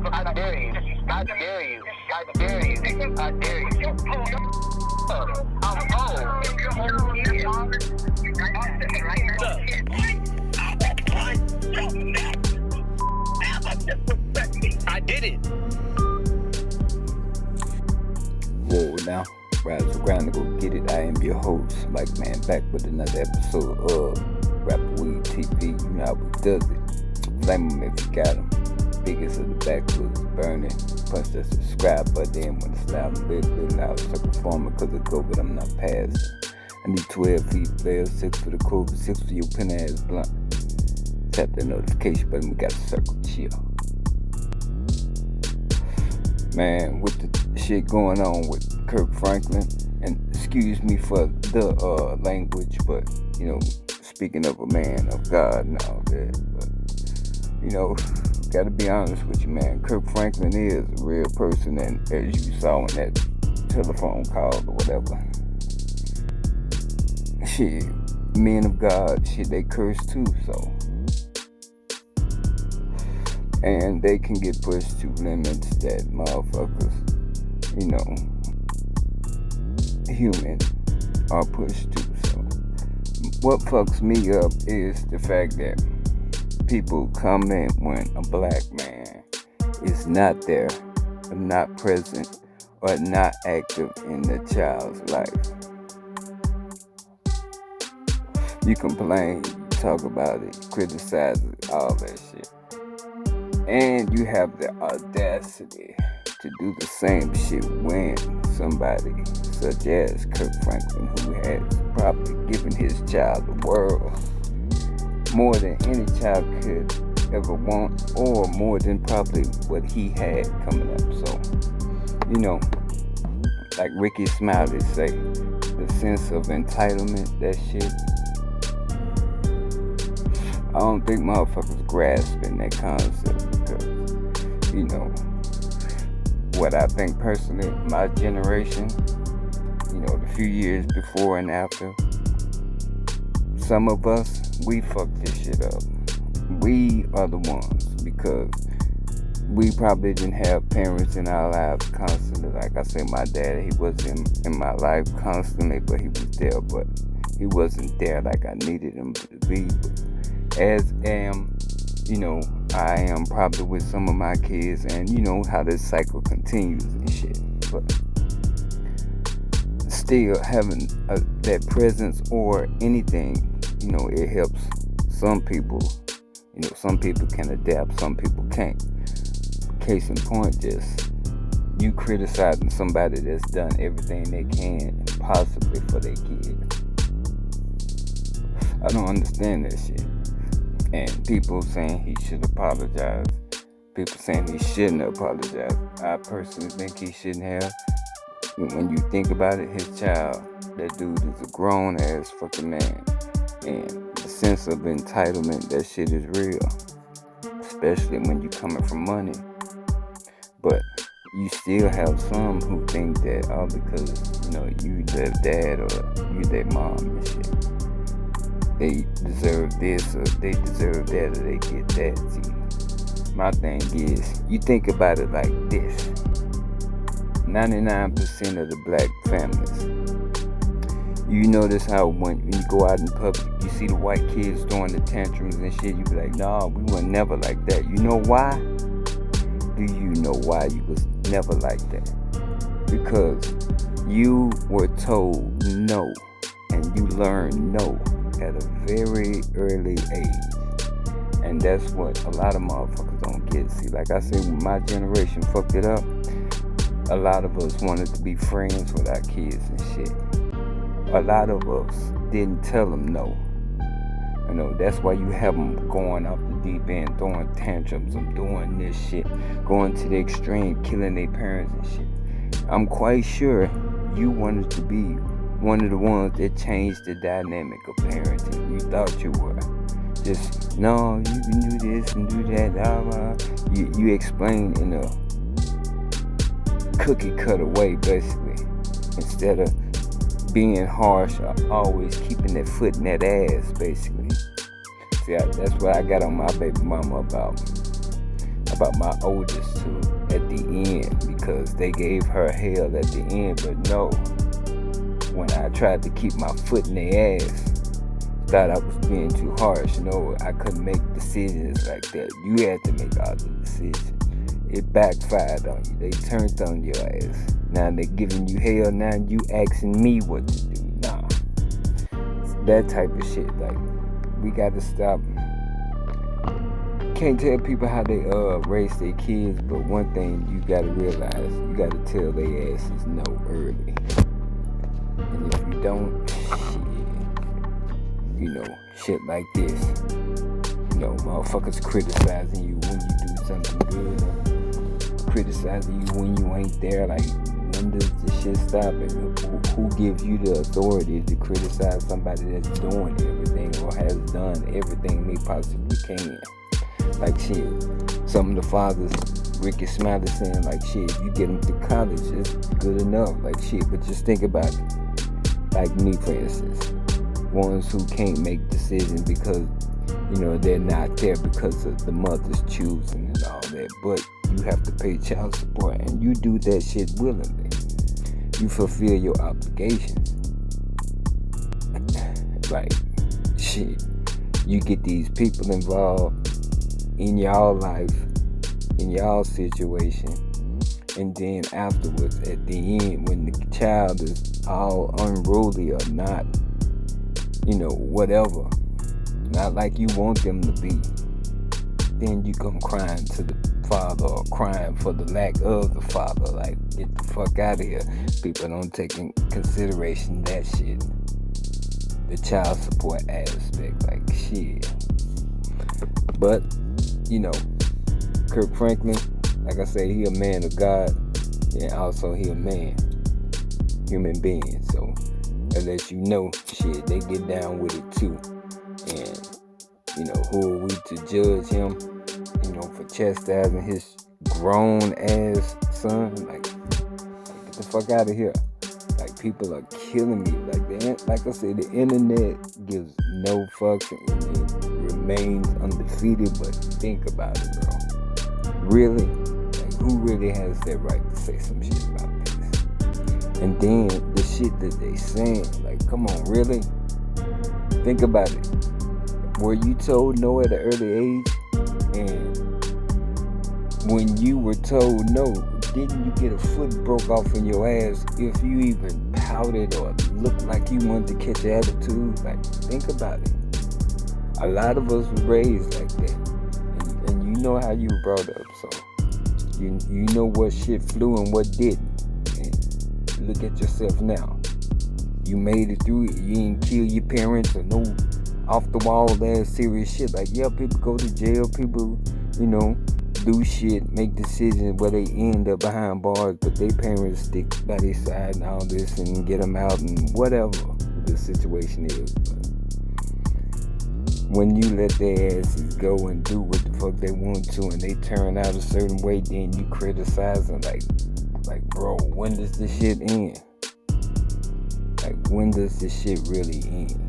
I dare you. I dare you. I dare you. I dare you. I'm I did it. Whoa, now, rise and grind to go get it. I am your host, Mike Man, back with another episode of Rapper Weed TV. You know how we does it. Flame them if you got them. Biggest of the backwoods burning. Punch that subscribe button when it's loud and big loud. Sucker forming because of COVID, I'm not passing. I need 12 feet players, 6 for the COVID, 6 for your pen ass blunt. Tap that notification button, we got a circle chill. Man, with the shit going on with Kirk Franklin, and excuse me for the language, but you know, speaking of a man of God and all that, but you know, gotta be honest with you, man. Kirk Franklin is a real person, and as you saw in that telephone call or whatever, shit, men of God, shit, they curse too, so. And they can get pushed to limits that motherfuckers, you know, human are pushed to. So what fucks me up is the fact that people comment when a black man is not there, or not present, or not active in the child's life. You complain, you talk about it, criticize it, all that shit. And you have the audacity to do the same shit when somebody such as Kirk Franklin, who has probably given his child the world more than any child could ever want, or more than probably what he had coming up. So, you know, like Ricky Smiley say, the sense of entitlement, that shit, I don't think motherfuckers grasping that concept because, you know, what I think personally, my generation, you know, the few years before and after, some of us, we fucked this shit up. We are the ones because we probably didn't have parents in our lives constantly. Like I said, my dad, he was in my life constantly, but he was there, but he wasn't there like I needed him to be. As am, you know, I am probably with some of my kids, and you know how this cycle continues and shit. But still having that presence or anything, you know, it helps some people. You know, some people can adapt, some people can't. Case in point, just you criticizing somebody that's done everything they can possibly for their kid. I don't understand that shit. And people saying he should apologize. People saying he shouldn't apologize. I personally think he shouldn't have. When you think about it, his child, that dude is a grown ass fucking man. And the sense of entitlement, that shit is real. Especially when you coming from money. But you still have some who think that, oh, because, you know, you their dad or you their mom and shit, they deserve this or they deserve that or they get that. See, my thing is, you think about it like this. 99% of the black families, you notice how when you go out in public, you see the white kids throwing the tantrums and shit, you be like, nah, we were never like that. You know why? Do you know why you was never like that? Because you were told no, and you learned no at a very early age. And that's what a lot of motherfuckers don't get. See, like I said, when my generation fucked it up, a lot of us wanted to be friends with our kids and shit. A lot of us didn't tell them no. You know, that's why you have them going off the deep end, throwing tantrums and doing this shit, going to the extreme, killing their parents and shit. I'm quite sure you wanted to be one of the ones that changed the dynamic of parenting. You thought you were. Just, no, you can do this and do that. You explain in a cookie cutter way, basically. Instead of being harsh or always keeping that foot in that ass, basically. See, that's what I got on my baby mama about about my oldest too at the end, because they gave her hell at the end. But no, when I tried to keep my foot in their ass, thought I was being too harsh. No, I couldn't make decisions like that. You had to make all the decisions. It backfired on you. They turned on your ass. Now they giving you hell. Now you asking me what to do. Nah, that type of shit. Like, we gotta stop. Can't tell people how they raise their kids, but one thing you gotta realize, you gotta tell their asses no early. And if you don't, shit like this. Motherfuckers criticizing you when you do something good, or criticizing you when you ain't there. Like, when does this shit stop? And who gives you the authority to criticize somebody that's doing everything or has done everything they possibly can? Like, shit, some of the fathers, Ricky Smiley saying, like, shit, if you get them to college, it's good enough. Like, shit, but just think about it. Like me, for instance, ones who can't make decisions because, they're not there because of the mother's choosing and all that. But you have to pay child support, and you do that shit willingly. You fulfill your obligations. Like, shit, you get these people involved in y'all life, in y'all situation, and then afterwards, at the end, when the child is all unruly or not, whatever, not like you want them to be, then you come crying to the father or crying for the lack of the father. Like, get the fuck out of here. People don't take in consideration that shit. The child support aspect, like, shit. But, Kirk Franklin, like I say, he a man of God, and also he a man, human being. So, that lets you know, shit, they get down with it too. And, who are we to judge him, for chastising his grown ass son? Like, get the fuck out of here. Like, people are killing me. Like I said, the internet gives no fucks and it remains undefeated. But think about it, bro. Really? Like, who really has that right to say some shit about this? And then the shit that they saying, like, come on, really? Think about it. Were you told no at an early age? And when you were told no, didn't you get a foot broke off in your ass if you even pouted or looked like you wanted to catch attitude? Like, think about it. A lot of us were raised like that. And you know how you were brought up, so you know what shit flew and what didn't. And look at yourself now. You made it through it. You didn't kill your parents or no off the wall ass serious shit. Like, yeah, people go to jail, people, do shit, make decisions where they end up behind bars, but their parents stick by their side and all this and get them out and whatever the situation is. But when you let their asses go and do what the fuck they want to and they turn out a certain way, then you criticize them. Like, bro, when does this shit end? Like, when does this shit really end?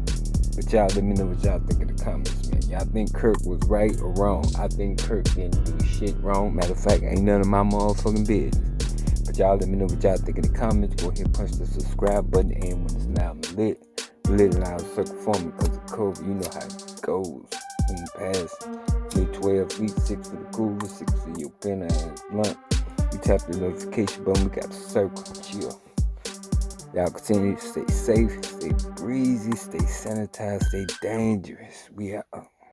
But y'all, let me know what y'all think in the comments, man. Y'all think Kirk was right or wrong? I think Kirk didn't do shit wrong. Matter of fact, ain't none of my motherfucking business. But y'all, let me know what y'all think in the comments. Go ahead, punch the subscribe button, and when it's now lit it out circle for me, because of COVID, you know how it goes. In the past, need 12 feet, 6 for the cooler, 6 for your pen and blunt. You tap the notification button, we got the circle, chill. Y'all continue to stay safe, stay breezy, stay sanitized, stay dangerous. We out.